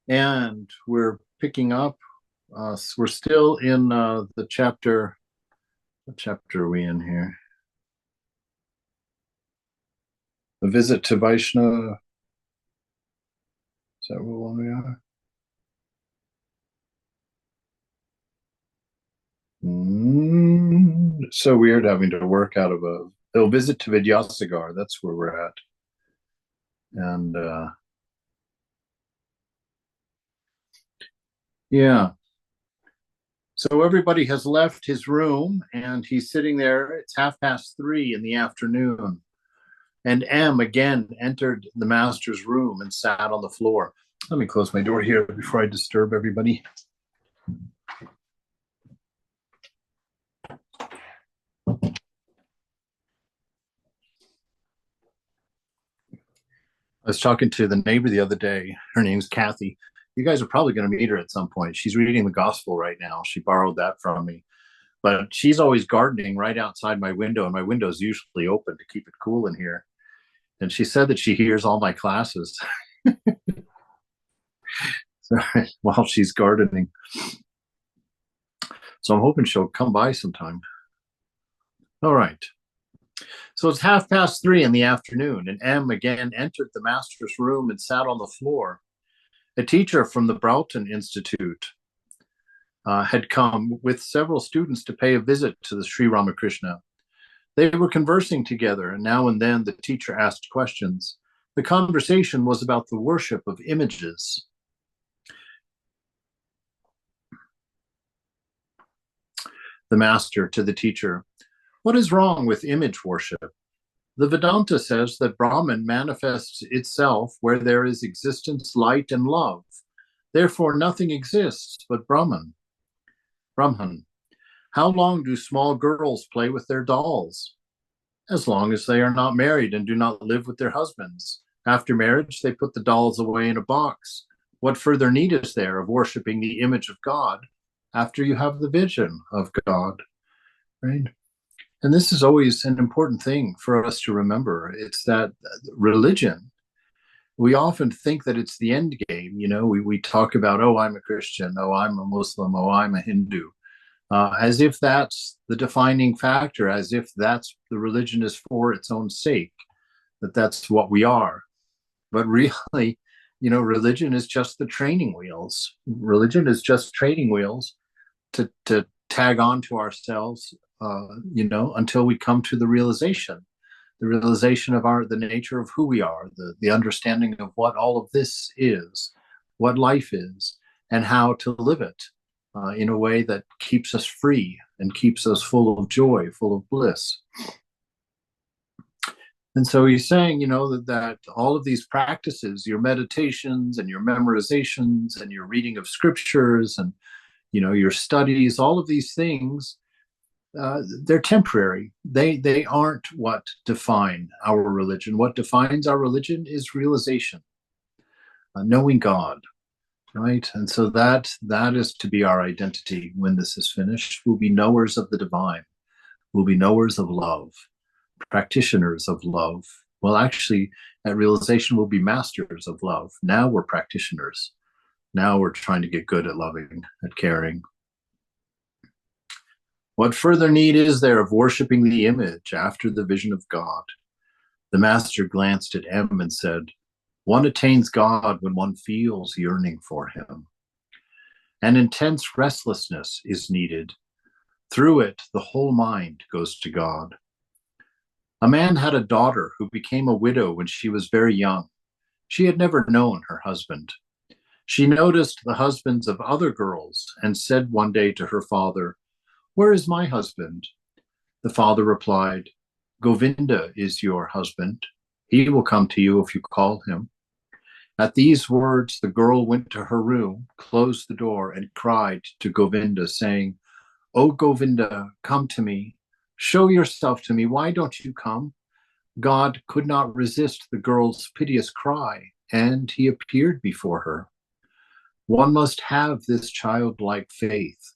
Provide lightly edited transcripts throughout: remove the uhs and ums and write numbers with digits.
And we're picking up. We're still in the chapter. What chapter are we in here? A visit to Vaishnava. Is that what one we are? It's so weird having to work out of a visit to Vidyasagar. That's where we're at. And yeah. So everybody has left his room and he's sitting there. It's 3:30 in the afternoon. And M again entered the master's room and sat on the floor. Let me close my door here before I disturb everybody. I was talking to the neighbor the other day. Her name's Kathy. You guys are probably going to meet her at some point. She's reading the gospel right now. She borrowed that from me. But she's always gardening right outside my window, and my window is usually open to keep it cool in here. And she said that she hears all my classes while she's gardening. So I'm hoping she'll come by sometime. All right. So it's 3:30 in the afternoon, and M again entered the master's room and sat on the floor. A teacher from the Broughton Institute had come with several students to pay a visit to the Sri Ramakrishna. They were conversing together, and now and then the teacher asked questions. The conversation was about the worship of images. The master to the teacher, what is wrong with image worship? The Vedanta says that Brahman manifests itself where there is existence, light, and love. Therefore, nothing exists but Brahman. Brahman. How long do small girls play with their dolls? As long as they are not married and do not live with their husbands. After marriage, they put the dolls away in a box. What further need is there of worshiping the image of God after you have the vision of God? Right? And this is always an important thing for us to remember. It's that religion, we often think that it's the end game. You know, we talk about, oh, I'm a Christian, oh, I'm a Muslim, oh, I'm a Hindu, as if that's the defining factor, as if that's the religion is for its own sake, that that's what we are. But really, you know, religion is just the training wheels. Religion is just training wheels to tag on to ourselves, you know, until we come to the realization of the nature of who we are, the understanding of what all of this is, what life is, and how to live it in a way that keeps us free and keeps us full of joy, full of bliss. And so he's saying, you know, that all of these practices, your meditations and your memorizations and your reading of scriptures and, you know, your studies, all of these things, they're temporary. They aren't what define our religion. What defines our religion is realization, knowing God, right? And so that is to be our identity when this is finished. We'll be knowers of the divine. We'll be knowers of love, practitioners of love. Well, actually, at realization, we'll be masters of love. Now we're practitioners. Now we're trying to get good at loving, at caring. What further need is there of worshiping the image after the vision of God? The master glanced at M and said, one attains God when one feels yearning for him. An intense restlessness is needed. Through it, the whole mind goes to God. A man had a daughter who became a widow when she was very young. She had never known her husband. She noticed the husbands of other girls and said one day to her father, where is my husband? The father replied, Govinda is your husband. He will come to you if you call him. At these words, the girl went to her room, closed the door, and cried to Govinda, saying, O Govinda, come to me. Show yourself to me. Why don't you come? God could not resist the girl's piteous cry, and he appeared before her. One must have this childlike faith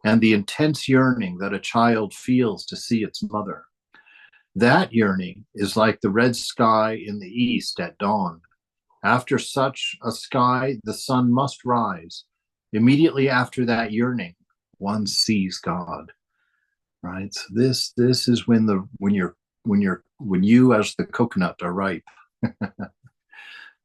and the intense yearning that a child feels to see its mother. That yearning is like the red sky in the east at dawn. After such a sky, the sun must rise. Immediately after that yearning, one sees God. Right. So this is when you as the coconut are ripe.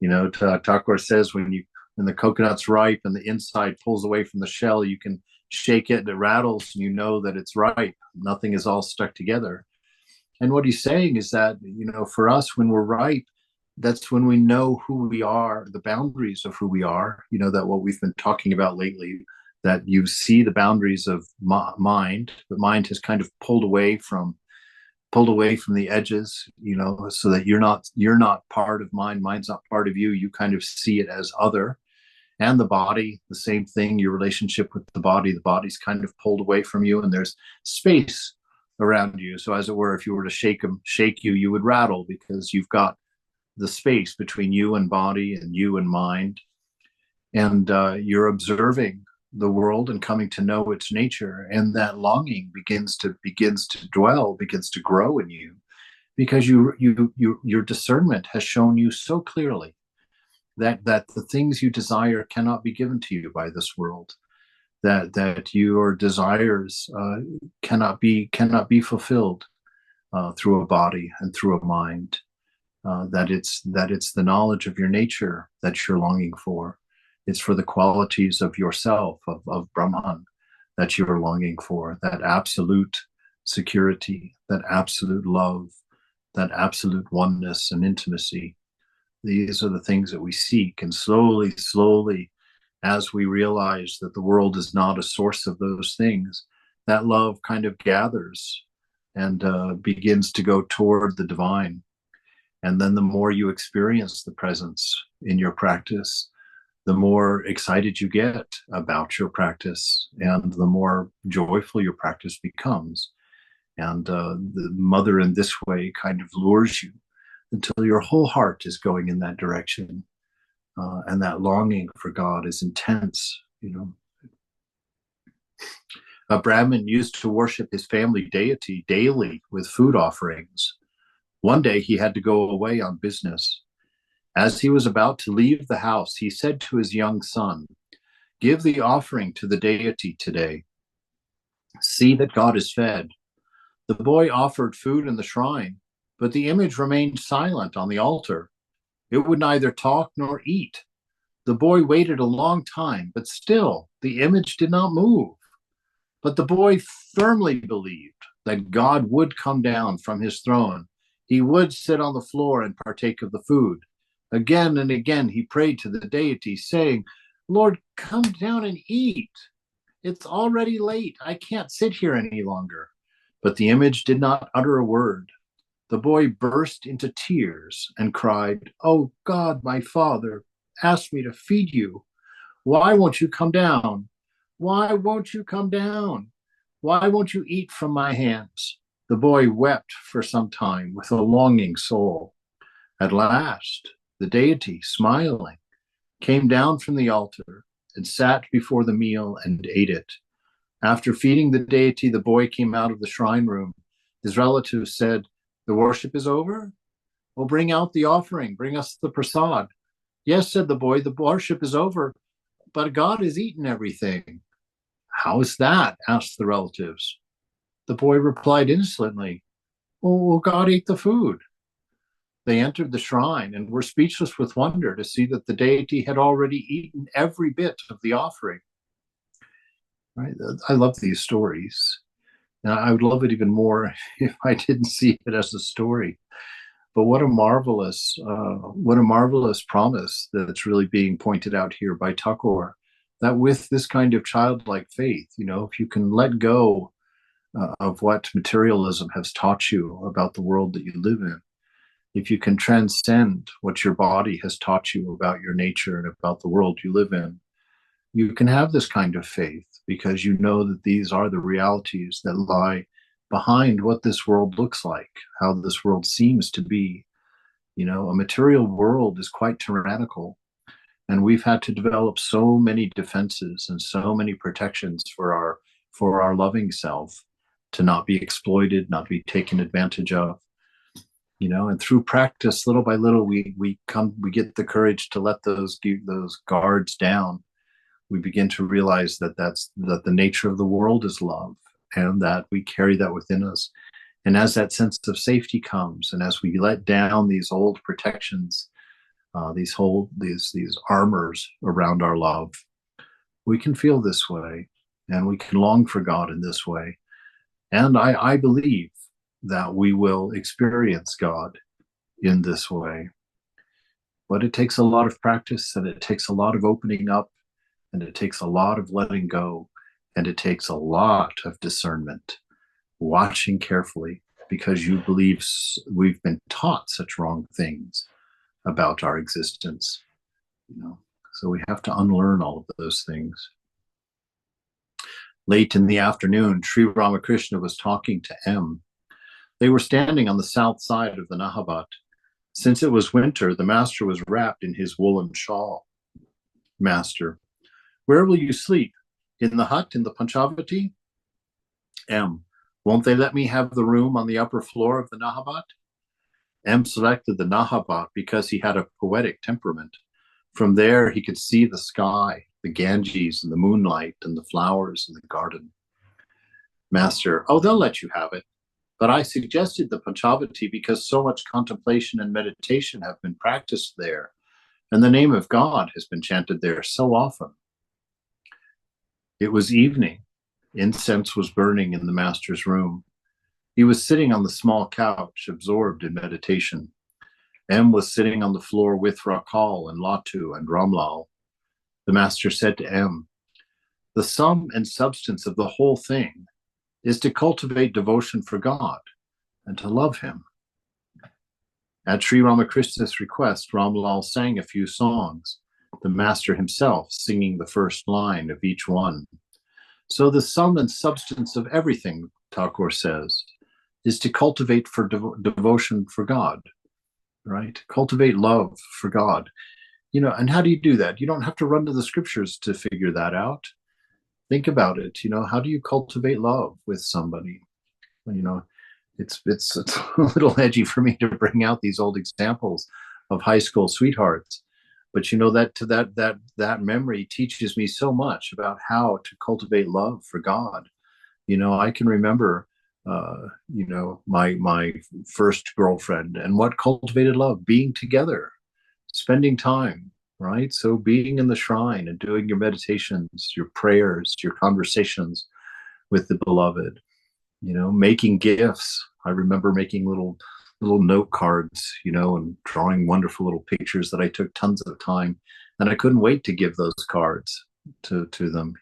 Thakur says when the coconut's ripe and the inside pulls away from the shell, you can shake it and it rattles, and you know that it's ripe. Nothing is all stuck together. And what he's saying is that, for us, when we're ripe, that's when we know who we are, the boundaries of who we are, that what we've been talking about lately, that you see the boundaries of mind. The mind has kind of pulled away from the edges, so that you're not part of mind, mind's not part of you. You kind of see it as other. And the body, the same thing, your relationship with the body's kind of pulled away from you, and there's space around you. So as it were, if you were to shake you, you would rattle, because you've got the space between you and body and you and mind. And you're observing the world and coming to know its nature, and that longing begins to grow in you, because your discernment has shown you so clearly that the things you desire cannot be given to you by this world, that your desires cannot be fulfilled through a body and through a mind, that it's the knowledge of your nature that you're longing for. It's for the qualities of yourself, of Brahman, that you're longing for, that absolute security, that absolute love, that absolute oneness and intimacy. These are the things that we seek. And slowly, slowly, as we realize that the world is not a source of those things, that love kind of gathers and begins to go toward the divine. And then the more you experience the presence in your practice, the more excited you get about your practice, and the more joyful your practice becomes. And the mother in this way kind of lures you until your whole heart is going in that direction. And that longing for God is intense. A Brahmin used to worship his family deity daily with food offerings. One day he had to go away on business. As he was about to leave the house, he said to his young son, "Give the offering to the deity today. See that God is fed." The boy offered food in the shrine, but the image remained silent on the altar. It would neither talk nor eat. The boy waited a long time, but still the image did not move. But the boy firmly believed that God would come down from his throne. He would sit on the floor and partake of the food. Again and again he prayed to the deity, saying, "Lord, come down and eat. It's already late. I can't sit here any longer." But the image did not utter a word. The boy burst into tears and cried, "Oh God, my father, ask me to feed you. Why won't you come down? Why won't you come down? Why won't you eat from my hands?" The boy wept for some time with a longing soul. At last, the deity, smiling, came down from the altar and sat before the meal and ate it. After feeding the deity, the boy came out of the shrine room. His relatives said, "The worship is over? Well, bring out the offering. Bring us the prasad." "Yes," said the boy, "the worship is over, but God has eaten everything." "How is that?" asked the relatives. The boy replied insolently, "Well, God ate the food." They entered the shrine and were speechless with wonder to see that the deity had already eaten every bit of the offering. Right? I love these stories. And I would love it even more if I didn't see it as a story. But what a marvelous promise that's really being pointed out here by Thakur, that with this kind of childlike faith, if you can let go of what materialism has taught you about the world that you live in, if you can transcend what your body has taught you about your nature and about the world you live in, you can have this kind of faith, because you know that these are the realities that lie behind what this world looks like, how this world seems to be. A material world is quite tyrannical, and we've had to develop so many defenses and so many protections for our loving self, to not be exploited, not be taken advantage of. And through practice, little by little, we get the courage to let those guards down. We begin to realize that that the nature of the world is love, and that we carry that within us. And as that sense of safety comes, and as we let down these old protections, these armors around our love, we can feel this way, and we can long for God in this way. And I believe that we will experience God in this way. But it takes a lot of practice, and it takes a lot of opening up, and it takes a lot of letting go, and it takes a lot of discernment, watching carefully, because you believe we've been taught such wrong things about our existence. So we have to unlearn all of those things. Late in the afternoon, Sri Ramakrishna was talking to M. They were standing on the south side of the Nahabat. Since it was winter, the master was wrapped in his woolen shawl. Master: where will you sleep? In the hut in the Panchavati? M: won't they let me have the room on the upper floor of the Nahabat? M selected the Nahabat because he had a poetic temperament. From there, he could see the sky, the Ganges, and the moonlight, and the flowers in the garden. Master: oh, they'll let you have it. But I suggested the Panchavati because so much contemplation and meditation have been practiced there, and the name of God has been chanted there so often. It was evening. Incense was burning in the master's room. He was sitting on the small couch, absorbed in meditation. M was sitting on the floor with Rakal and Latu and Ramlal. The master said to M: the sum and substance of the whole thing is to cultivate devotion for God and to love him. At Sri Ramakrishna's request, Ramlal sang a few songs, the master himself singing the first line of each one. So the sum and substance of everything, Thakur says, is to cultivate for devotion for God, right? Cultivate love for God. And how do you do that? You don't have to run to the scriptures to figure that out. Think about it. How do you cultivate love with somebody? It's a little edgy for me to bring out these old examples of high school sweethearts, but that memory teaches me so much about how to cultivate love for God. I can remember my first girlfriend, and what cultivated love: being together, spending time, right? So being in the shrine and doing your meditations, your prayers, your conversations with the beloved, making gifts. I remember making little note cards, and drawing wonderful little pictures that I took tons of time, and I couldn't wait to give those cards to them,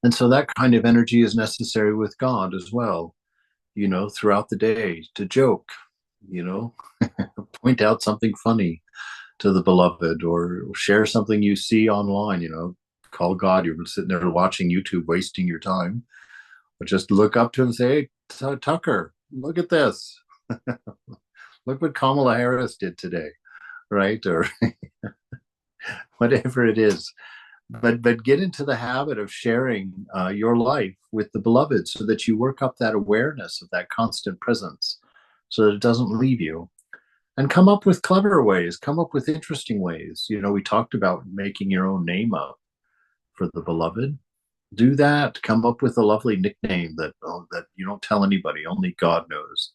And so that kind of energy is necessary with God as well, throughout the day, to joke, point out something funny to the beloved, or share something you see online, call God. You're sitting there watching YouTube, wasting your time, but just look up to him and say, hey, Tucker, look at this. Look what Kamala Harris did today, right? Or whatever it is. But get into the habit of sharing your life with the beloved, so that you work up that awareness of that constant presence, so that it doesn't leave you. And come up with clever ways, come up with interesting ways. We talked about making your own name up for the beloved. Do that. Come up with a lovely nickname that you don't tell anybody, only God knows,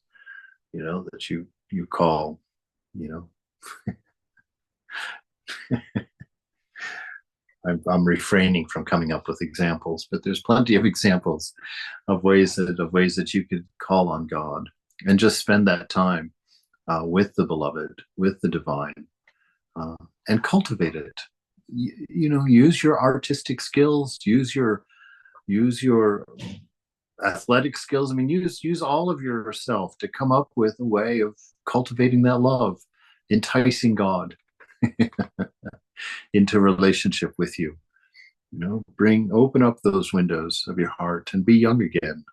that you call, I'm refraining from coming up with examples, but there's plenty of examples of ways that you could call on God and just spend that time with the beloved, with the divine, and cultivate it. Use your artistic skills, use your athletic skills. Use all of yourself to come up with a way of cultivating that love, enticing God into relationship with you. Open up those windows of your heart and be young again,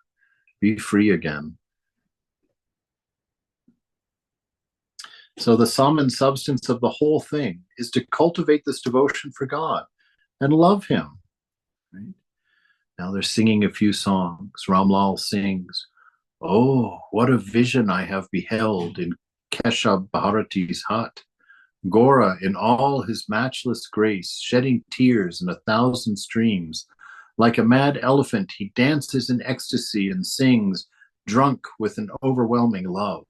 be free again. So the sum and substance of the whole thing is to cultivate this devotion for God and love him. Right? Now they're singing a few songs. Ramlal sings, Oh, what a vision I have beheld in Keshav Bharati's hut. Gora, in all his matchless grace, shedding tears in 1,000 streams. Like a mad elephant, he dances in ecstasy and sings, drunk with an overwhelming love.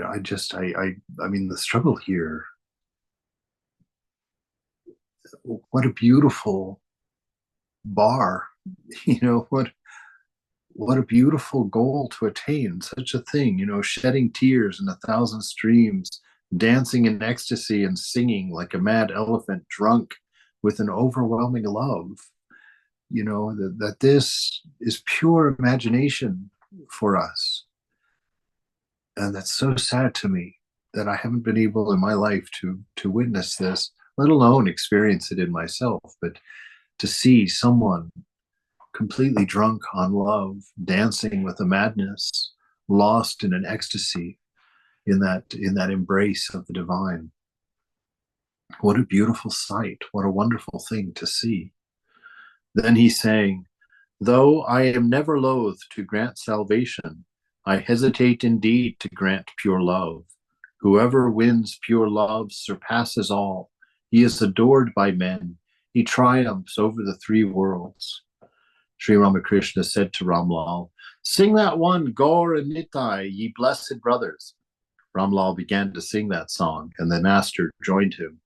I mean, the struggle here, what a beautiful bar, what a beautiful goal to attain, such a thing, shedding tears in 1,000 streams, dancing in ecstasy and singing like a mad elephant drunk with an overwhelming love. That this is pure imagination for us. And that's so sad to me that I haven't been able in my life to witness this, let alone experience it in myself, but to see someone completely drunk on love, dancing with a madness, lost in an ecstasy in that embrace of the divine. What a beautiful sight, what a wonderful thing to see. Then he sang, though I am never loath to grant salvation, I hesitate indeed to grant pure love. Whoever wins pure love surpasses all. He is adored by men. He triumphs over the three worlds. Sri Ramakrishna said to Ramlal, sing that one, Gaur and Nitai, ye blessed brothers. Ramlal began to sing that song, and the master joined him.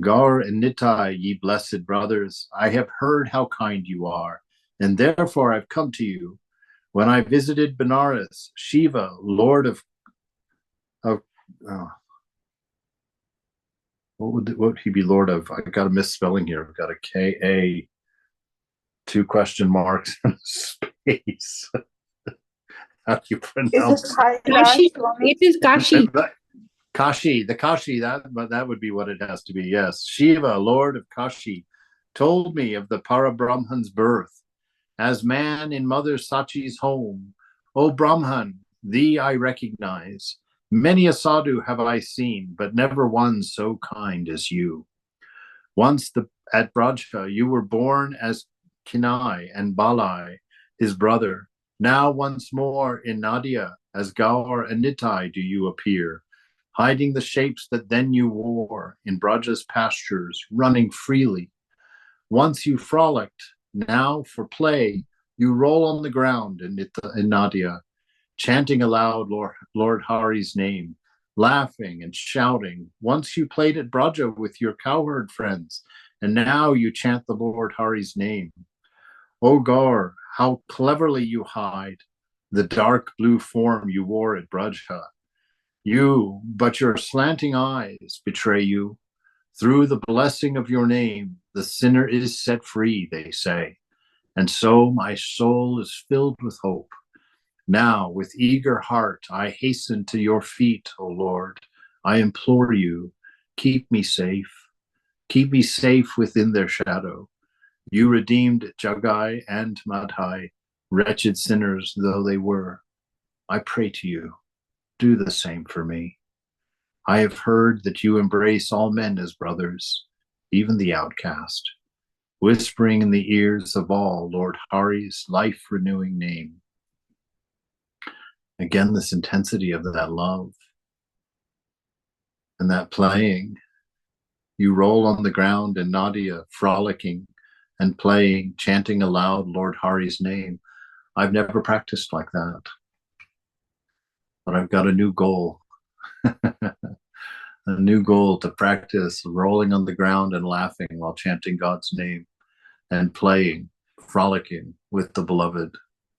Gaur and Nitai, ye blessed brothers, I have heard how kind you are, and therefore I've come to you. When I visited Benares, Shiva, Lord of uh, what would he be Lord of? I got a misspelling here. I've got a K-A, two question marks, and a space. How do you pronounce it? Kashi. It is Kashi. Kashi, the Kashi, that would be what it has to be. Yes, Shiva, Lord of Kashi, told me of the Parabrahman's birth. As man in Mother Sachi's home, O Brahman, thee I recognize. Many a sadhu have I seen, but never one so kind as you. Once at Braja, you were born as Kinai and Balai, his brother. Now once more in Nadia, as Gaur and Nitai do you appear, hiding the shapes that then you wore in Braja's pastures, running freely. Once you frolicked, now for play, you roll on the ground in Nadia, chanting aloud Lord Hari's name, laughing and shouting. Once you played at Braja with your cowherd friends, and now you chant the Lord Hari's name. O Gaur, how cleverly you hide the dark blue form you wore at Braja. But your slanting eyes betray you. Through the blessing of your name, the sinner is set free, they say. And so my soul is filled with hope. Now, with eager heart, I hasten to your feet, O Lord. I implore you, keep me safe. Keep me safe within their shadow. You redeemed Jagai and Madhai, wretched sinners though they were. I pray to you, do the same for me. I have heard that you embrace all men as brothers, even the outcast, whispering in the ears of all Lord Hari's life-renewing name. Again, this intensity of that love and that playing. You roll on the ground in Nadia, frolicking and playing, chanting aloud Lord Hari's name. I've never practiced like that, but I've got a new goal. A new goal to practice rolling on the ground and laughing while chanting God's name and playing, frolicking with the beloved,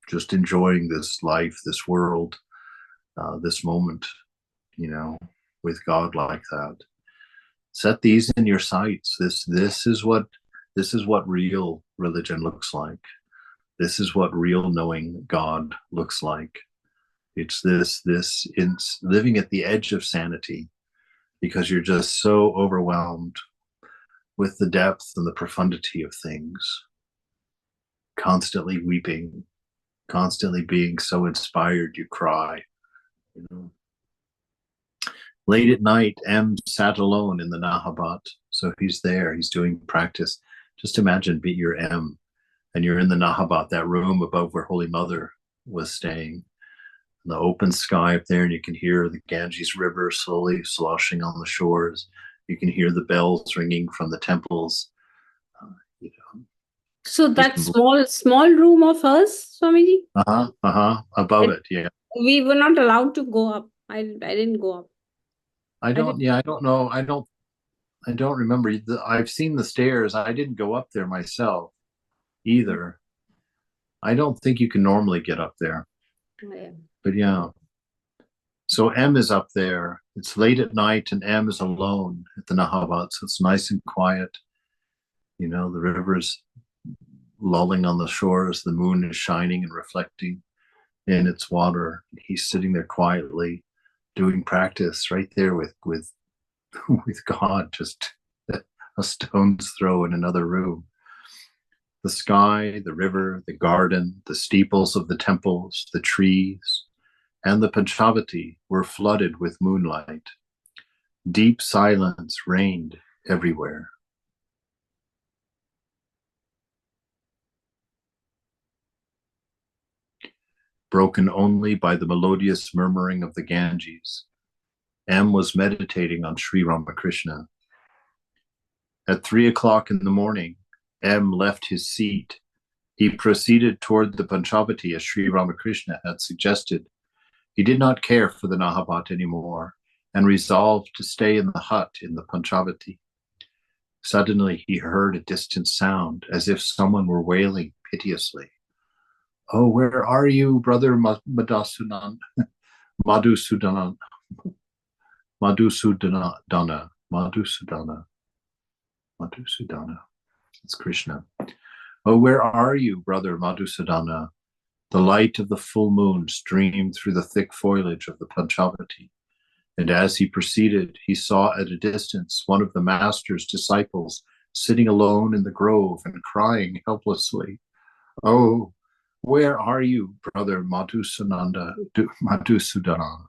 just enjoying this life, this world, this moment, with God like that. Set these in your sights. This is what real religion looks like. This is what real knowing God looks like. It's it's living at the edge of sanity, because you're just so overwhelmed with the depth and the profundity of things, constantly weeping, constantly being so inspired you cry. Late at night, M sat alone in the Nahabat. So he's there, he's doing practice. Just imagine you're M and you're in the Nahabat, that room above where Holy Mother was staying. The open sky up there, and you can hear the Ganges River slowly sloshing on the shores. You can hear the bells ringing from the temples. You know, So that small room of hers, Swamiji? Above it, yeah. We were not allowed to go up. I didn't go up. I don't know. I don't remember. I've seen the stairs. I didn't go up there myself either. I don't think you can normally get up there. Yeah. But yeah. So M is up there. It's late at night and M is alone at the Nahabat. So it's nice and quiet. You know, the river's lulling on the shores. The moon is shining and reflecting in its water. He's sitting there quietly doing practice right there with God, just a stone's throw in another room. The sky, the river, the garden, the steeples of the temples, the trees, and the Panchavati were flooded with moonlight. Deep silence reigned everywhere. Broken only by the melodious murmuring of the Ganges, M was meditating on Sri Ramakrishna. At 3 o'clock in the morning, M left his seat. He proceeded toward the Panchavati as Sri Ramakrishna had suggested. He did not care for the Nahabat anymore and resolved to stay in the hut in the Panchavati. Suddenly he heard a distant sound as if someone were wailing piteously. Oh, where are you, brother Madhusudan? Madhusudana. Madhusudana. Madhusudana. Madhusudana. It's Krishna. Oh, where are you, brother Madhusudana? The light of the full moon streamed through the thick foliage of the Panchavati. And as he proceeded, he saw at a distance one of the master's disciples sitting alone in the grove and crying helplessly. Oh, where are you, brother Madhusudana? Madhusudana.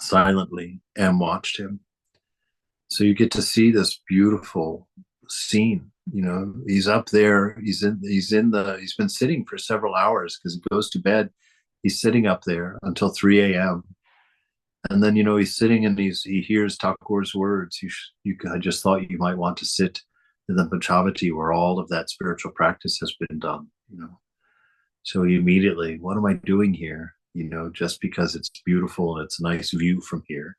Silently, M watched him. So you get to see this beautiful scene. You know, he's up there. He's been sitting for several hours because he goes to bed. He's sitting up there until 3 a.m. And then, you know, he's sitting and he hears Thakur's words. I just thought you might want to sit in the Panchavati where all of that spiritual practice has been done, you know. So he immediately, what am I doing here? You know, just because it's beautiful and it's a nice view from here,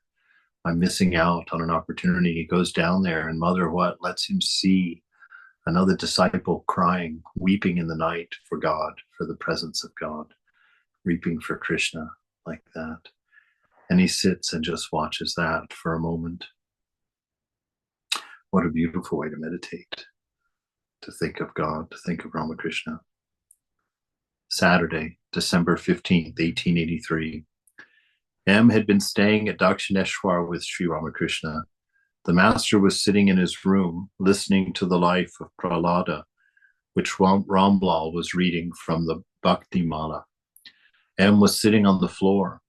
I'm missing out on an opportunity. He goes down there and Mother lets him see another disciple crying, weeping in the night for God, for the presence of God, weeping for Krishna like that. And he sits and just watches that for a moment. What a beautiful way to meditate, to think of God, to think of Ramakrishna. Saturday, December 15th, 1883. M had been staying at Dakshineshwar with Sri Ramakrishna. The master was sitting in his room, listening to the life of Prahlada, which Ramlal was reading from the Bhakti Mala. M was sitting on the floor.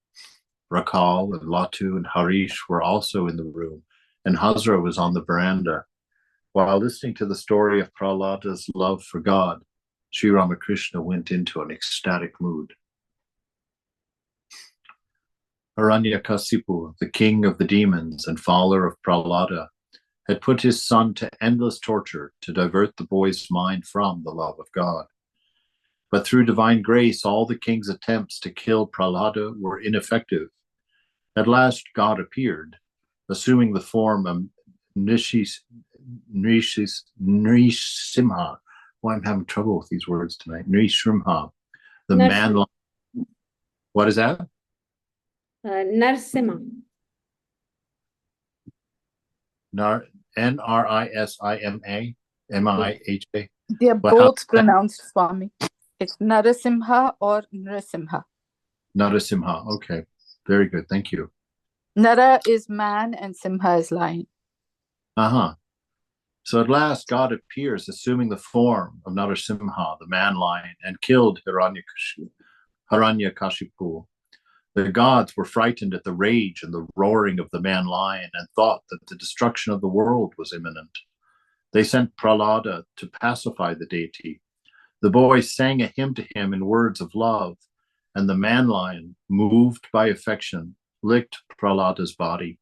Rakal and Latu and Harish were also in the room, and Hazra was on the veranda. While listening to the story of Prahlada's love for God, Sri Ramakrishna went into an ecstatic mood. Hiranyakasipu, the king of the demons and father of Prahlada, had put his son to endless torture to divert the boy's mind from the love of God. But through divine grace, all the king's attempts to kill Prahlada were ineffective. At last, God appeared, assuming the form of Nrisimha. Well, I'm having trouble with these words tonight. Nrisimha, the man. What is that? Narsimha. Nrisima, Miha. They are both pronounced, Swami. It's Narasimha or Nrasimha. Narasimha. Okay. Very good. Thank you. Nara is man and Simha is lion. Uh-huh. So at last God appears, assuming the form of Narasimha, the man lion, and killed Hiranyakashipu. The gods were frightened at the rage and the roaring of the man lion and thought that the destruction of the world was imminent. They sent Prahlada to pacify the deity. The boy sang a hymn to him in words of love, and the man lion, moved by affection, licked Prahlada's body.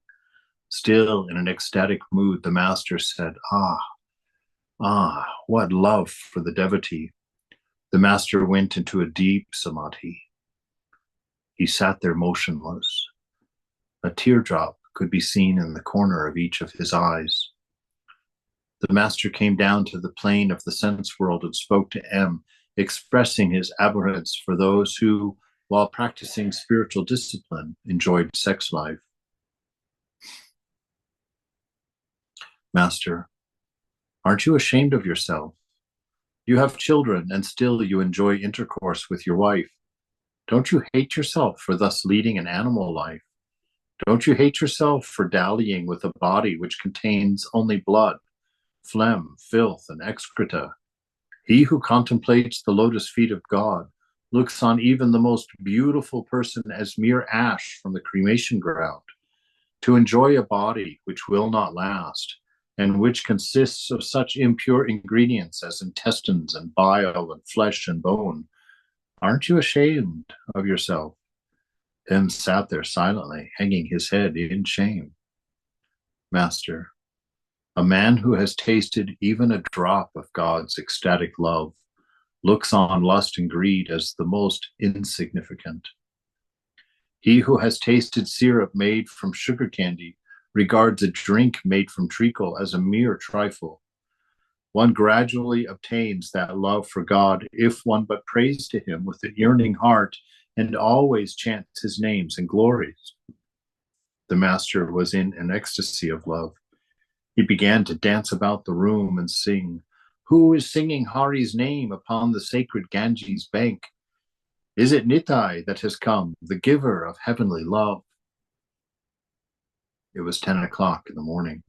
Still in an ecstatic mood, the master said, what love for the devotee. The master went into a deep samadhi. He sat there motionless. A teardrop could be seen in the corner of each of his eyes. The master came down to the plane of the sense world and spoke to M, expressing his abhorrence for those who, while practicing spiritual discipline, enjoyed sex life. Master, aren't you ashamed of yourself? You have children, and still you enjoy intercourse with your wife. Don't you hate yourself for thus leading an animal life? Don't you hate yourself for dallying with a body which contains only blood, phlegm, filth, and excreta? He who contemplates the lotus feet of God looks on even the most beautiful person as mere ash from the cremation ground. To enjoy a body which will not last, and which consists of such impure ingredients as intestines and bile and flesh and bone, aren't you ashamed of yourself? M sat there silently, hanging his head in shame. Master, a man who has tasted even a drop of God's ecstatic love looks on lust and greed as the most insignificant. He who has tasted syrup made from sugar candy regards a drink made from treacle as a mere trifle. One gradually obtains that love for God if one but prays to him with a yearning heart and always chants his names and glories. The master was in an ecstasy of love. He began to dance about the room and sing, "Who is singing Hari's name upon the sacred Ganges bank? Is it Nitai that has come, the giver of heavenly love?" It was 10 o'clock in the morning.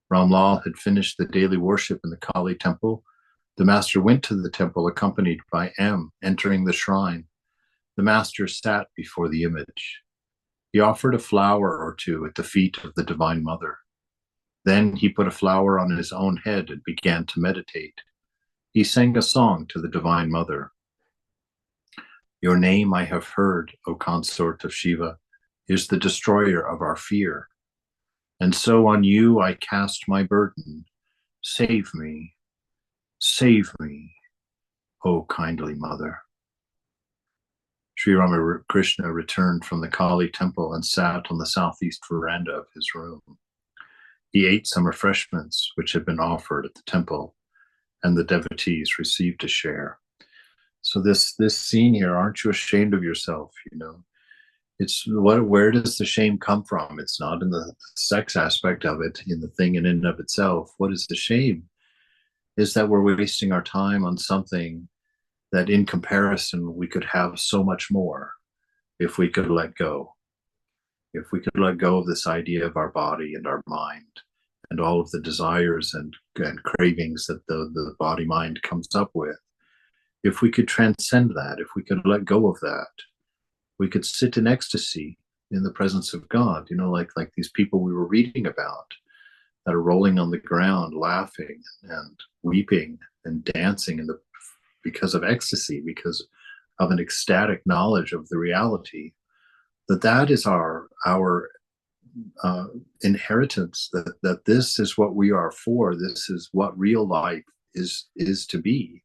Ramlal had finished the daily worship in the Kali temple. The master went to the temple accompanied by M. Entering the shrine, the master sat before the image. He offered a flower or two at the feet of the Divine Mother. Then he put a flower on his own head and began to meditate. He sang a song to the Divine Mother. "Your name I have heard, O consort of Shiva, is the destroyer of our fear. And so on you I cast my burden. Save me, O kindly Mother." Sri Ramakrishna returned from the Kali temple and sat on the southeast veranda of his room. He ate some refreshments which had been offered at the temple, and the devotees received a share. So this scene here, aren't you ashamed of yourself? It's where does the shame come from? It's not in the sex aspect of it, in the thing in and of itself. What is the shame? Is that we're wasting our time on something that in comparison we could have so much more if we could let go. If we could let go of this idea of our body and our mind and all of the desires and cravings that the body mind comes up with. If we could transcend that, if we could let go of that, we could sit in ecstasy in the presence of God, like these people we were reading about that are rolling on the ground, laughing and weeping and dancing because of ecstasy, because of an ecstatic knowledge of the reality, that is our inheritance, that this is what we are for. This is what real life is to be.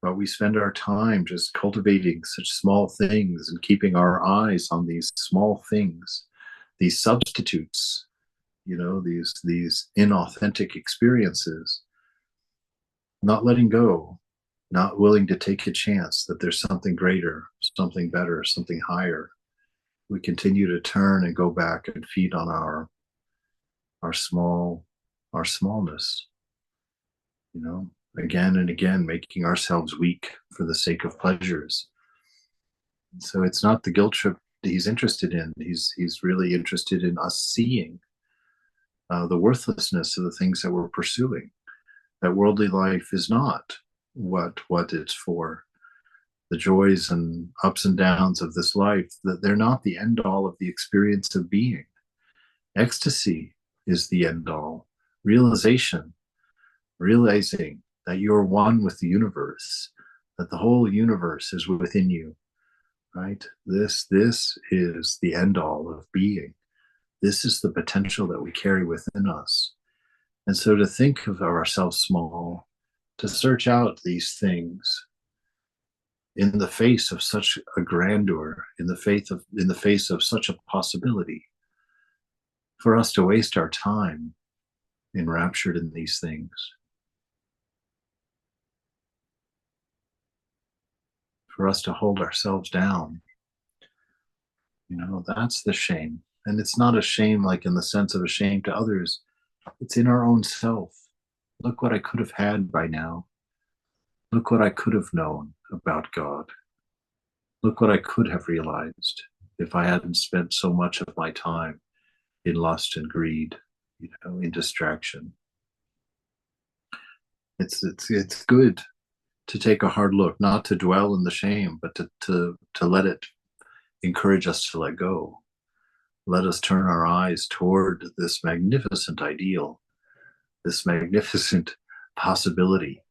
But we spend our time just cultivating such small things and keeping our eyes on these small things, these substitutes, these inauthentic experiences, not letting go, not willing to take a chance that there's something greater, something better, something higher. We continue to turn and go back and feed on our smallness, again and again, making ourselves weak for the sake of pleasures. So it's not the guilt trip that he's interested in. He's really interested in us seeing the worthlessness of the things that we're pursuing. That worldly life is not what it's for. The joys and ups and downs of this life, that they're not the end all of the experience of being. Ecstasy is the end all. Realization, realizing that you're one with the universe, that the whole universe is within you, right? This is the end all of being. This is the potential that we carry within us. And so to think of ourselves small, to search out these things in the face of such a grandeur, in the face of such a possibility, for us to waste our time enraptured in these things, for us to hold ourselves down, that's the shame. And it's not a shame like in the sense of a shame to others. It's in our own self. Look what I could have had by now. Look what I could have known about God. Look what I could have realized if I hadn't spent so much of my time in lust and greed, in distraction. It's good to take a hard look, not to dwell in the shame, but to let it encourage us to let go. Let us turn our eyes toward this magnificent ideal, this magnificent possibility,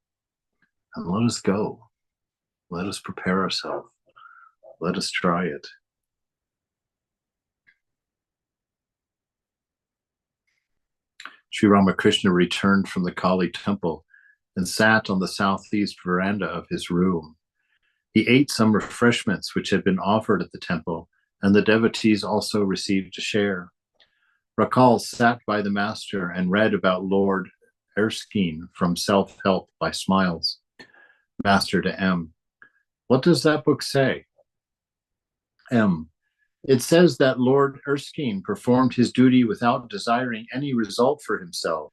and let us go. Let us prepare ourselves. Let us try it. Sri Ramakrishna returned from the Kali temple and sat on the southeast veranda of his room. He ate some refreshments which had been offered at the temple, and the devotees also received a share. Rakal sat by the master and read about Lord Erskine from Self-Help by Smiles. Master to M. What does that book say? M. It says that Lord Erskine performed his duty without desiring any result for himself.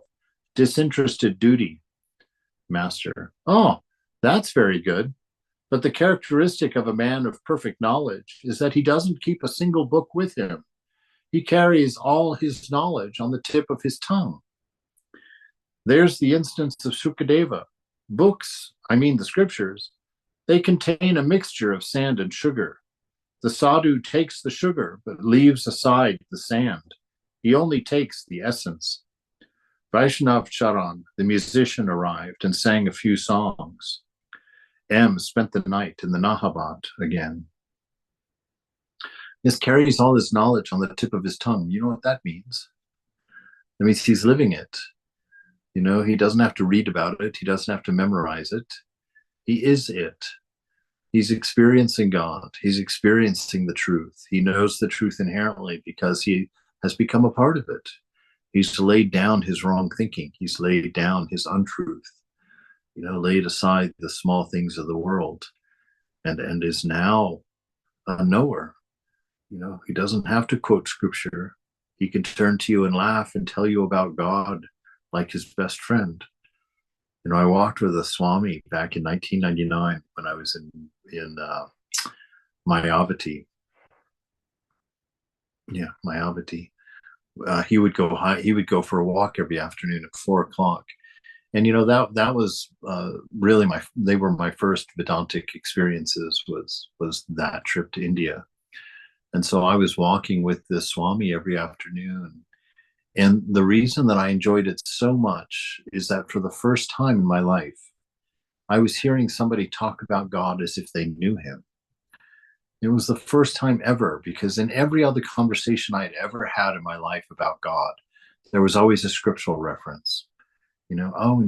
Disinterested duty. Master. Oh, that's very good. But the characteristic of a man of perfect knowledge is that he doesn't keep a single book with him. He carries all his knowledge on the tip of his tongue. There's the instance of Sukadeva. Books, the scriptures, they contain a mixture of sand and sugar. The sadhu takes the sugar, but leaves aside the sand. He only takes the essence. Vaishnav Charan, the musician, arrived and sang a few songs. M spent the night in the Nahabat again. This carries all his knowledge on the tip of his tongue. You know what that means? That means he's living it. He doesn't have to read about it. He doesn't have to memorize it. He is it. He's experiencing God. He's experiencing the truth. He knows the truth inherently because he has become a part of it. He's laid down his wrong thinking. He's laid down his untruth, laid aside the small things of the world and is now a knower. He doesn't have to quote scripture. He can turn to you and laugh and tell you about God like his best friend. I walked with a Swami back in 1999 when I was in Mayavati. Yeah, Mayavati. He would go for a walk every afternoon at 4:00. And that was really they were my first Vedantic experiences was that trip to India. And so I was walking with this Swami every afternoon. And the reason that I enjoyed it so much is that for the first time in my life, I was hearing somebody talk about God as if they knew him. It was the first time ever, because in every other conversation I had ever had in my life about God, there was always a scriptural reference. In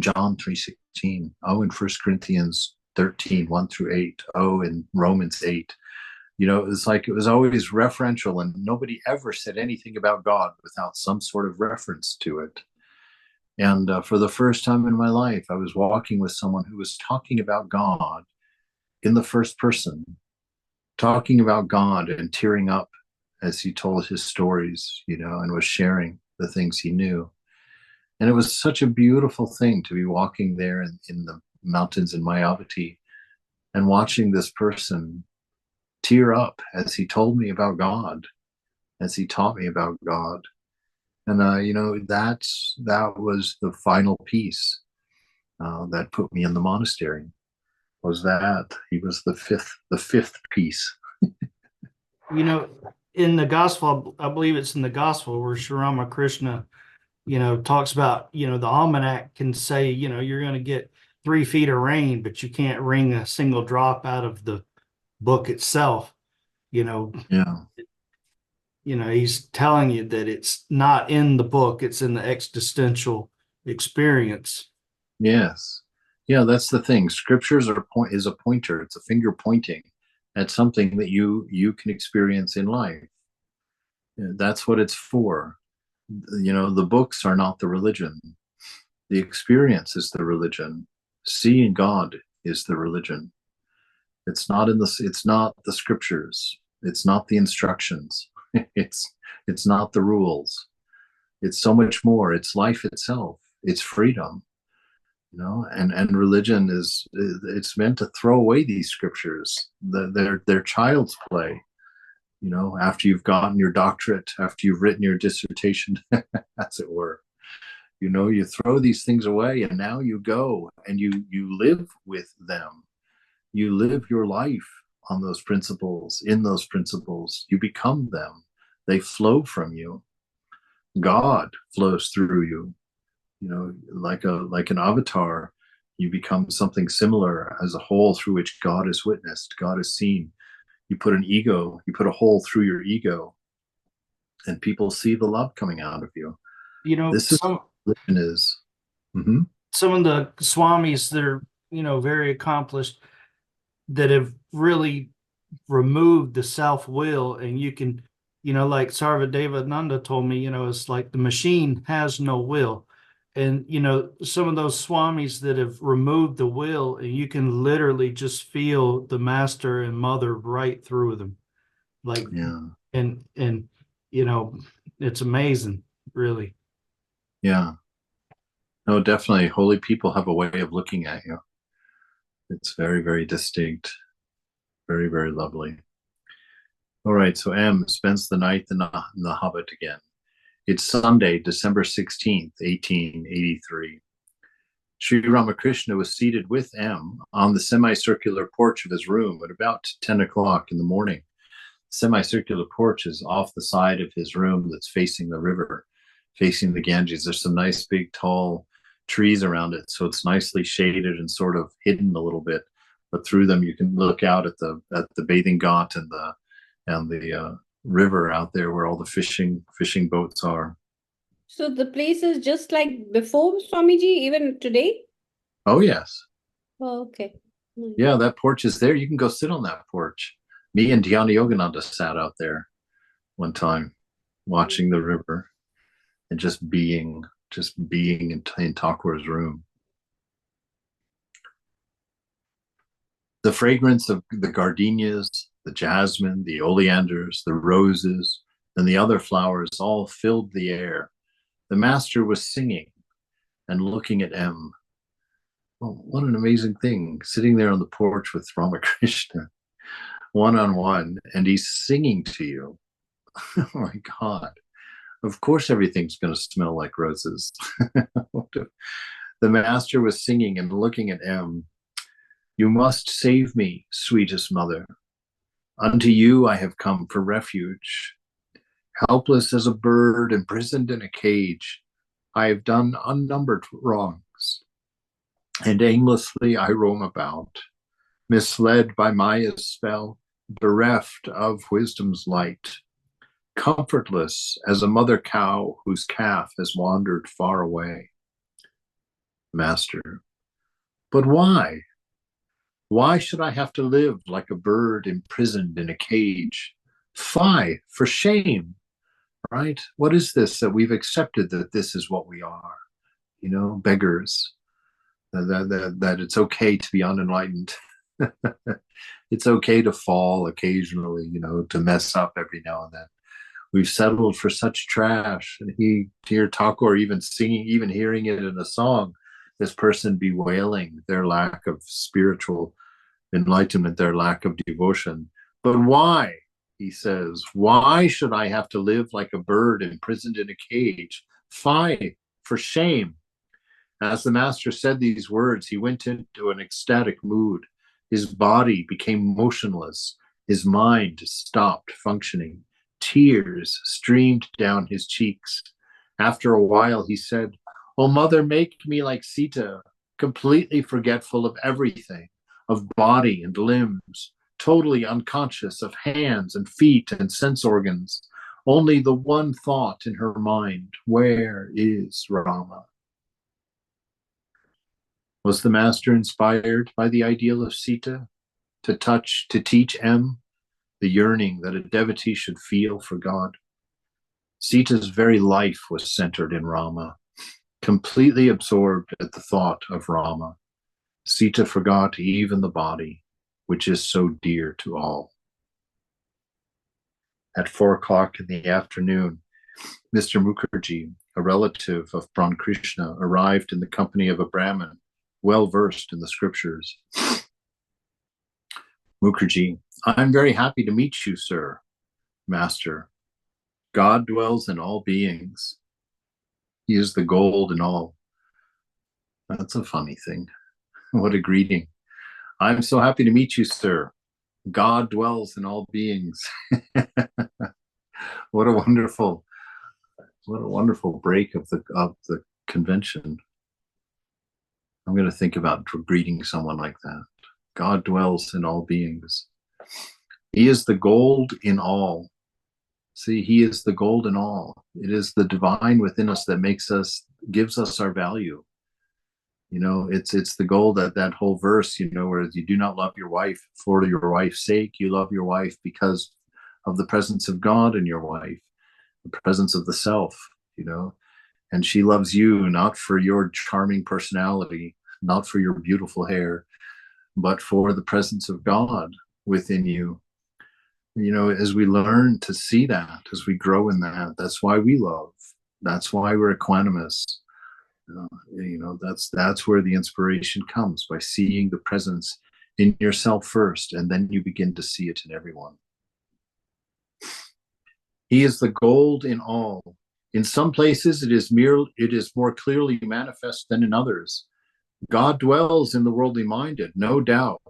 John 3:16, in 1 Corinthians 13, 1-8, in Romans 8. It was always referential, and nobody ever said anything about God without some sort of reference to it. And for the first time in my life, I was walking with someone who was talking about God in the first person, talking about God and tearing up as he told his stories, and was sharing the things he knew. And it was such a beautiful thing to be walking there in the mountains in Mayavati and watching this person tear up as he told me about God, as he taught me about God. And that was the final piece that put me in the monastery. Was that he was the fifth piece. You know, in the gospel, I believe it's in the gospel where Sri Ramakrishna, talks about, the almanac can say, you're going to get 3 feet of rain, but you can't wring a single drop out of the book itself. Yeah. He's telling you that it's not in the book, it's in the existential experience. Yes. Yeah, that's the thing. Scriptures is a pointer. It's a finger pointing at something that you can experience in life. That's what it's for. The books are not the religion. The experience is the religion. Seeing God is the religion. It's not the scriptures. It's not the instructions. It's not the rules. It's so much more. It's life itself. It's freedom. And religion it's meant to throw away these scriptures. They're child's play. After you've gotten your doctorate, after you've written your dissertation, as it were, you throw these things away, and now you go and you live with them. You live your life on those principles. In those principles, you become them. They flow from you. God flows through you. Like an avatar, you become something similar as a whole through which God is witnessed, God is seen. You put a hole through your ego, and people see the love coming out of you. This is what religion is. Mm-hmm. Some of the swamis that are, very accomplished, that have really removed the self-will, and you can, like Sarvadevananda told me, it's like the machine has no will. And, some of those swamis that have removed the will, and you can literally just feel the master and mother right through them. Like, Yeah. and, it's amazing, really. Yeah. No, definitely. Holy people have a way of looking at you. It's very, very distinct. Very, very lovely. All right. So M spends the night in the Hobbit again. It's Sunday, December 16th, 1883. Sri Ramakrishna was seated with M on the semicircular porch of his room at about 10 o'clock in the morning. The semicircular porch is off the side of his room that's facing the river, facing the Ganges. There's some nice big tall trees around it, so it's nicely shaded and sort of hidden a little bit. But through them, you can look out at the bathing ghat and the river out there where all the fishing boats are. So the place is just like before Swamiji, even today? Oh, yes. Oh, okay. Yeah, that porch is there. You can go sit on that porch. Me and Dhyana Yogananda sat out there one time watching the river and just being in Thakur's room. The fragrance of the gardenias, the jasmine, the oleanders, the roses, and the other flowers all filled the air. The master was singing and looking at M. Oh, what an amazing thing, sitting there on the porch with Ramakrishna, one-on-one, and he's singing to you. Oh my God. Of course everything's going to smell like roses. The master was singing and looking at M. You must save me, sweetest mother. Unto you I have come for refuge. Helpless as a bird imprisoned in a cage, I have done unnumbered wrongs, and aimlessly I roam about, misled by Maya's spell, bereft of wisdom's light, comfortless as a mother cow whose calf has wandered far away. Master, but why? Why should I have to live like a bird imprisoned in a cage? Fie, for shame, right? What is this that we've accepted that this is what we are? Beggars. That it's okay to be unenlightened. It's okay to fall occasionally, to mess up every now and then. We've settled for such trash. And here Thakur even singing, even hearing it in a song, this person bewailing their lack of spiritual enlightenment, their lack of devotion. But why? he says, why should I have to live like a bird imprisoned in a cage? Fie, for shame. As the master said these words, he went into an ecstatic mood. His body became motionless. His mind stopped functioning. Tears streamed down his cheeks. After a while, he said, "Oh, mother, make me like Sita, completely forgetful of everything, of body and limbs, totally unconscious of hands and feet and sense organs. Only the one thought in her mind, where is Rama?" Was the master inspired by the ideal of Sita to teach M the yearning that a devotee should feel for God? Sita's very life was centered in Rama. Completely absorbed at the thought of Rama, Sita forgot even the body, which is so dear to all. At 4 o'clock in the afternoon, Mr. Mukherjee, a relative of Krishna, arrived in the company of a Brahmin, well versed in the scriptures. Mukherjee, I'm very happy to meet you, sir. Master, God dwells in all beings. He is the gold in all. That's a funny thing. What a greeting. I'm so happy to meet you, sir. God dwells in all beings. What a wonderful break of the convention. I'm going to think about greeting someone like that. God dwells in all beings. He is the gold in all. See, he is the gold in all. It is the divine within us that gives us our value. You know, it's the gold, that whole verse, you know, where you do not love your wife for your wife's sake. You love your wife because of the presence of God in your wife, the presence of the self, you know. And she loves you not for your charming personality, not for your beautiful hair, but for the presence of God within you. You know, as we learn to see that, as we grow in that, that's why we love. That's why we're equanimous. You know, that's where the inspiration comes, by seeing the presence in yourself first, and then you begin to see it in everyone. He is the gold in all. In some places, it is more clearly manifest than in others. God dwells in the worldly minded, no doubt,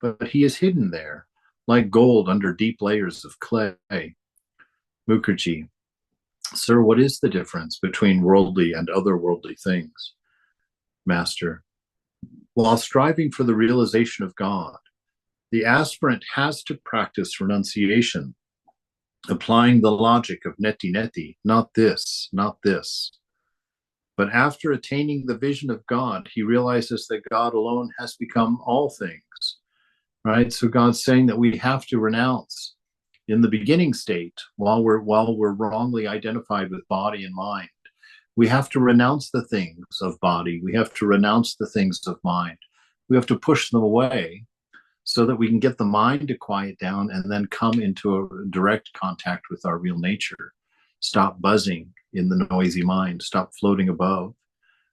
but he is hidden there, like gold under deep layers of clay. Mukherjee, sir, what is the difference between worldly and otherworldly things? Master, while striving for the realization of God, the aspirant has to practice renunciation, applying the logic of neti, not this, not this. But after attaining the vision of God, he realizes that God alone has become all things, right? So God's saying that we have to renounce in the beginning state, while we're wrongly identified with body and mind. We have to renounce the things of body. We have to renounce the things of mind. We have to push them away so that we can get the mind to quiet down and then come into a direct contact with our real nature. Stop buzzing in the noisy mind, stop floating above,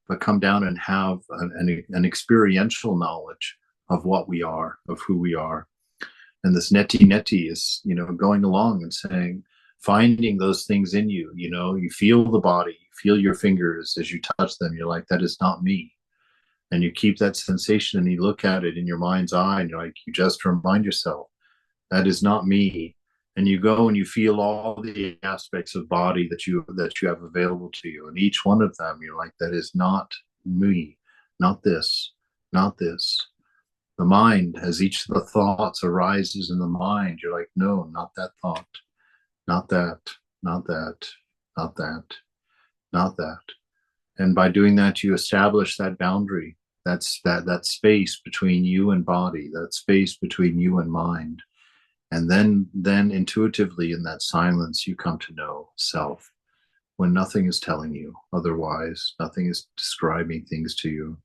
but come down and have an experiential knowledge of what we are, of who we are. And this neti is, you know, going along and saying, finding those things in you, you know, you feel the body, you feel your fingers as you touch them, you're like, that is not me. And you keep that sensation and you look at it in your mind's eye and you're like, you just remind yourself, that is not me. And you go and you feel all the aspects of body that you have available to you. And each one of them, you're like, that is not me, not this, not this. The mind, as each of the thoughts arises in the mind, you're like, no, not that thought, not that, not that, not that, not that. And by doing that, you establish that boundary, that space between you and body, that space between you and mind. And then intuitively in that silence, you come to know self, when nothing is telling you otherwise, nothing is describing things to you.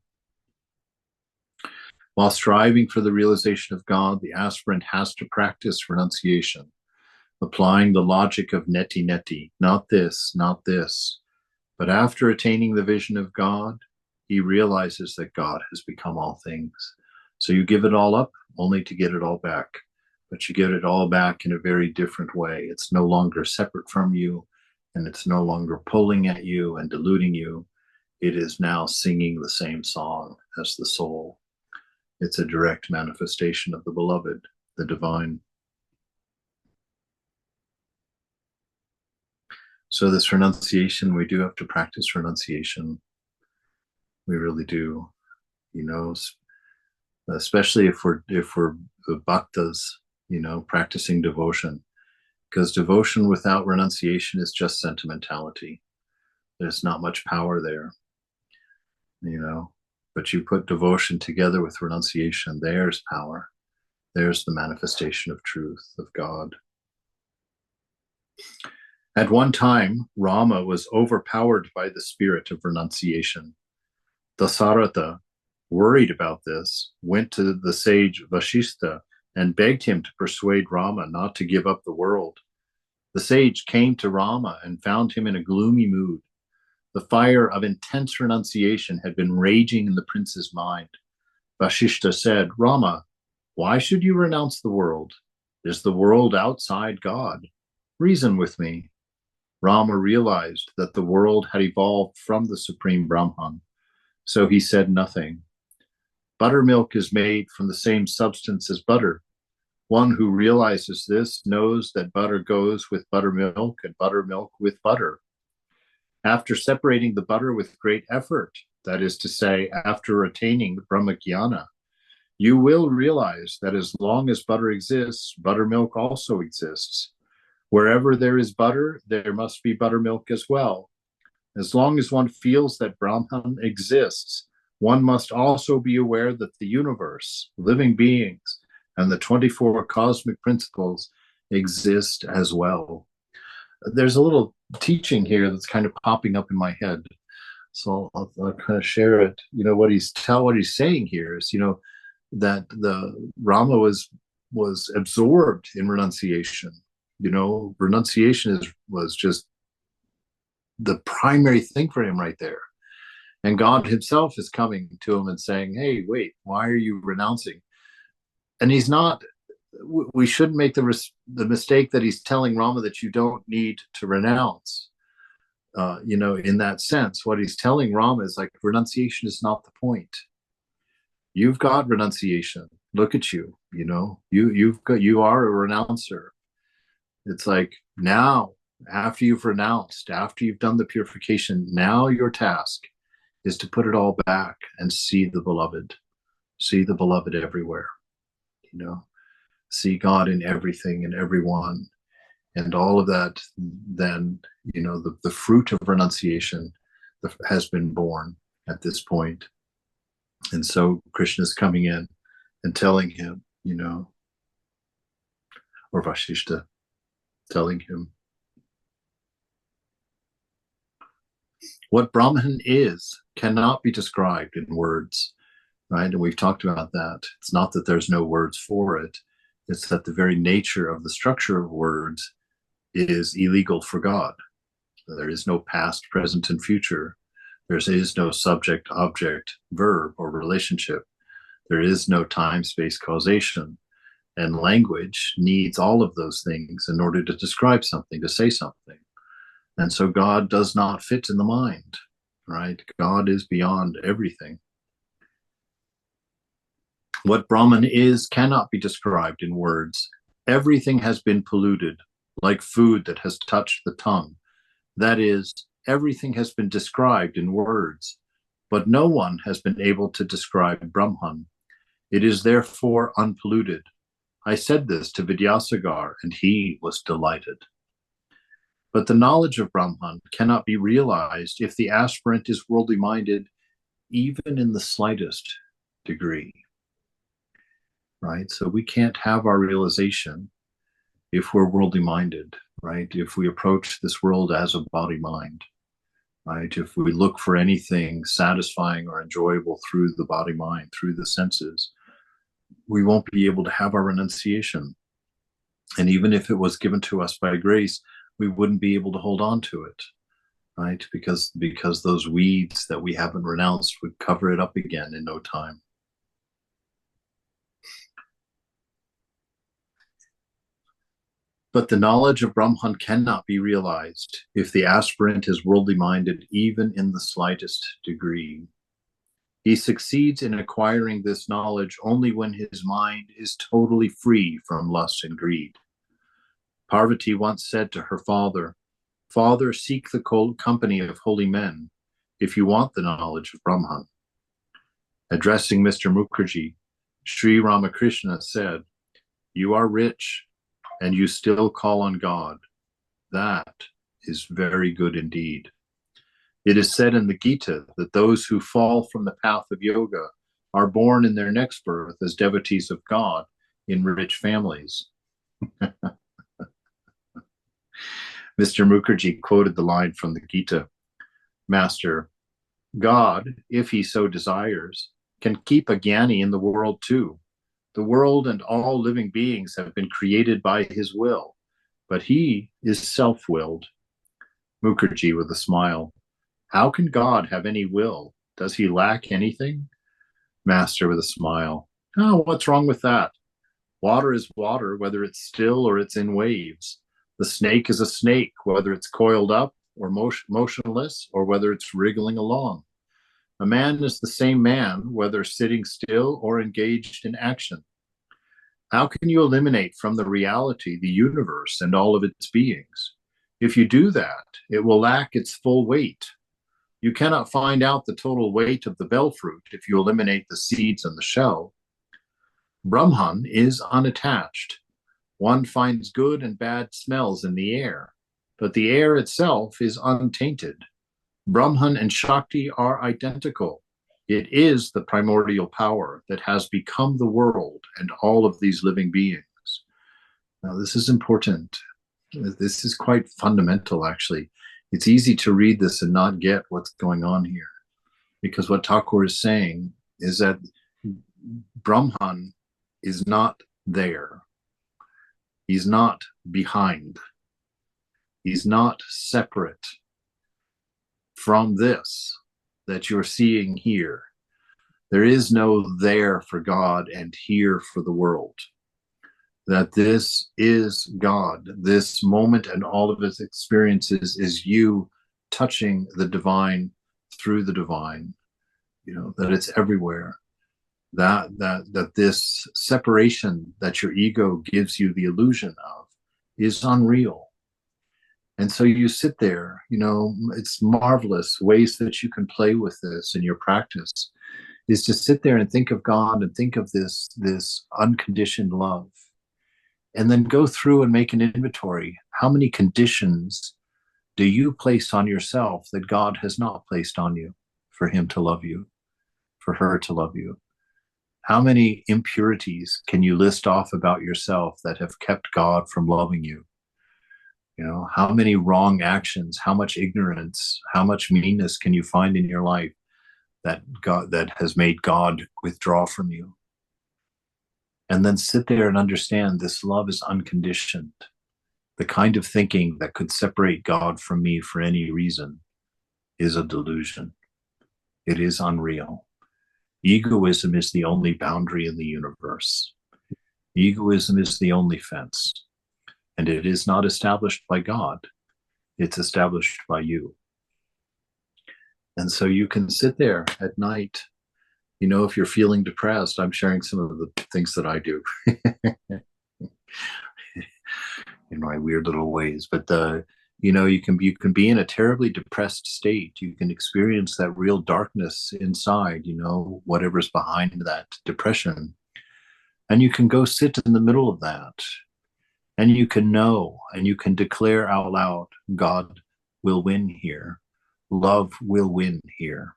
While striving for the realization of God, the aspirant has to practice renunciation, applying the logic of neti, not this, not this. But after attaining the vision of God, he realizes that God has become all things. So you give it all up only to get it all back. but you get it all back in a very different way. It's no longer separate from you, and it's no longer pulling at you and deluding you. It is now singing the same song as the soul. It's a direct manifestation of the beloved, the divine. So this renunciation, we do have to practice renunciation. We really do, you know, especially if we're bhaktas, you know, practicing devotion, because devotion without renunciation is just sentimentality. There's not much power there, you know, but you put devotion together with renunciation, there's power. There's the manifestation of truth, of God. At one time, Rama was overpowered by the spirit of renunciation. Dasaratha, worried about this, went to the sage Vashishta and begged him to persuade Rama not to give up the world. The sage came to Rama and found him in a gloomy mood. The fire of intense renunciation had been raging in the prince's mind. Vashishta said, Rama, why should you renounce the world? Is the world outside God? Reason with me. Rama realized that the world had evolved from the Supreme Brahman, so he said nothing. Buttermilk is made from the same substance as butter. One who realizes this knows that butter goes with buttermilk and buttermilk with butter. After separating the butter with great effort, that is to say, after attaining Brahmajnana, you will realize that as long as butter exists, buttermilk also exists. Wherever there is butter, there must be buttermilk as well. As long as one feels that Brahman exists, one must also be aware that the universe, living beings, and the 24 cosmic principles exist as well. There's a little teaching here that's kind of popping up in my head, so I'll kind of share it. You know, what he's saying here is, you know, that the Rama was absorbed in renunciation. You know, renunciation was just the primary thing for him right there. And God himself is coming to him and saying, hey, wait, why are you renouncing? And he's not, we shouldn't make the mistake that he's telling Rama that you don't need to renounce. You know, in that sense, what he's telling Rama is like, renunciation is not the point. You've got renunciation. Look at you, you know, you are a renouncer. It's like, now, after you've renounced, after you've done the purification, now your task is to put it all back and see the beloved everywhere, you know, see God in everything and everyone, and all of that. Then, you know, the fruit of renunciation has been born at this point. And so Krishna is coming in and telling him, you know, or Vashishta telling him, what Brahman is cannot be described in words, right? And we've talked about that. It's not that there's no words for it. It's that the very nature of the structure of words is illegal for God. There is no past, present, and future. There is no subject, object, verb, or relationship. There is no time, space, causation. And language needs all of those things in order to describe something, to say something. And so God does not fit in the mind, right? God is beyond everything. What Brahman is cannot be described in words. Everything has been polluted, like food that has touched the tongue. That is, everything has been described in words, but no one has been able to describe Brahman. It is therefore unpolluted. I said this to Vidyasagar, and he was delighted. But the knowledge of Brahman cannot be realized if the aspirant is worldly minded, even in the slightest degree. Right? So we can't have our realization if we're worldly minded, right? If we approach this world as a body mind, right? If we look for anything satisfying or enjoyable through the body mind, through the senses, we won't be able to have our renunciation. And even if it was given to us by grace, we wouldn't be able to hold on to it, right? Because those weeds that we haven't renounced would cover it up again in no time. But the knowledge of Brahman cannot be realized if the aspirant is worldly minded, even in the slightest degree. He succeeds in acquiring this knowledge only when his mind is totally free from lust and greed. Parvati once said to her father, "Father, seek the company of holy men if you want the knowledge of Brahman." Addressing Mr. Mukherjee, Sri Ramakrishna said, "You are rich and you still call on God. That is very good indeed." It is said in the Gita that those who fall from the path of yoga are born in their next birth as devotees of God in rich families. Mr. Mukherjee quoted the line from the Gita, "Master, God, if he so desires, can keep a Gyani in the world too. The world and all living beings have been created by his will, but he is self-willed." Mukherjee with a smile, "How can God have any will? Does he lack anything?" Master with a smile, "Oh, what's wrong with that? Water is water, whether it's still or it's in waves. The snake is a snake, whether it's coiled up or motionless, or whether it's wriggling along. A man is the same man, whether sitting still or engaged in action. How can you eliminate from the reality the universe and all of its beings? If you do that, it will lack its full weight. You cannot find out the total weight of the bell fruit if you eliminate the seeds and the shell. Brahman is unattached. One finds good and bad smells in the air, but the air itself is untainted. Brahman and Shakti are identical. It is the primordial power that has become the world and all of these living beings." Now, this is important. This is quite fundamental, actually. It's easy to read this and not get what's going on here, because what Thakur is saying is that Brahman is not there. He's not behind. He's not separate from this that you're seeing here. There is no there for God and here for the world. That this is God. This moment and all of its experiences is you touching the divine through the divine. You know, that it's everywhere. That this separation that your ego gives you the illusion of is unreal. And so you sit there, you know, it's marvelous ways that you can play with this in your practice is to sit there and think of God and think of this unconditioned love, and then go through and make an inventory. How many conditions do you place on yourself that God has not placed on you for him to love you, for her to love you? How many impurities can you list off about yourself that have kept God from loving you? You know, how many wrong actions, how much ignorance, how much meanness can you find in your life that has made God withdraw from you? And then sit there and understand this love is unconditioned. The kind of thinking that could separate God from me for any reason is a delusion. It is unreal. Egoism is the only boundary in the universe. Egoism is the only fence. And it is not established by God. It's established by you. And so you can sit there at night. You know, if you're feeling depressed, I'm sharing some of the things that I do in my weird little ways. But you know, you can be in a terribly depressed state. You can experience that real darkness inside, you know, whatever's behind that depression. And you can go sit in the middle of that. And you can know and you can declare out loud, God will win here. Love will win here,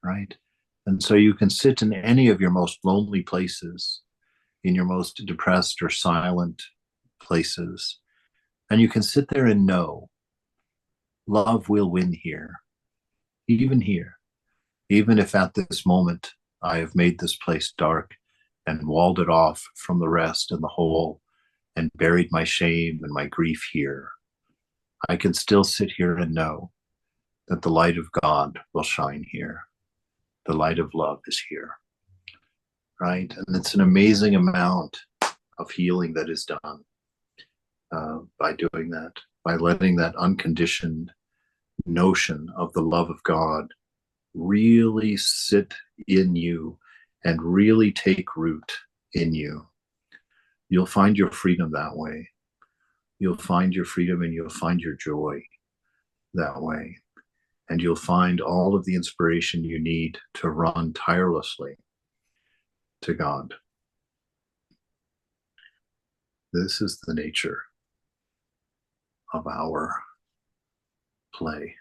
right? And so you can sit in any of your most lonely places, in your most depressed or silent places, and you can sit there and know love will win here, even if at this moment I have made this place dark and walled it off from the rest and the whole and buried my shame and my grief here. I can still sit here and know that the light of God will shine here. The light of love is here, right? And it's an amazing amount of healing that is done. by doing that, by letting that unconditioned notion of the love of God really sit in you and really take root in you. You'll find your freedom that way. You'll find your freedom and you'll find your joy that way. And you'll find all of the inspiration you need to run tirelessly to God. This is the nature of our play.